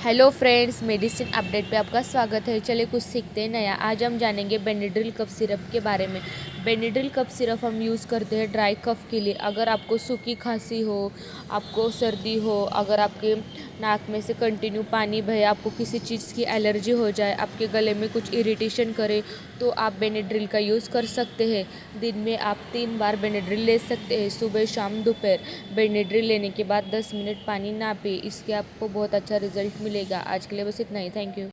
Hello friends, medicine update पे आपका स्वागत है। चलिए कुछ सीखते हैं नया। आज हम जानेंगे बेनिड्रिल कफ सिरप के बारे में। बेनिड्रिल कफ सिरप हम यूज़ करते हैं ड्राई कफ के लिए। अगर आपको सूखी खांसी हो, आपको सर्दी हो, अगर आपके नाक में से कंटिन्यू पानी बहे, आपको किसी चीज़ की एलर्जी हो जाए, आपके गले में कुछ इरिटेशन करे, तो आप बेनिड्रिल का यूज़ कर सकते हैं। दिन में आप 3 बार बेनिड्रिल ले सकते हैं, सुबह शाम दोपहर। बेनिड्रिल लेने के बाद 10 मिनट पानी ना पिए, इसके आपको बहुत अच्छा रिजल्ट मिलेगा। आज के लिए बस इतना ही। Thank you.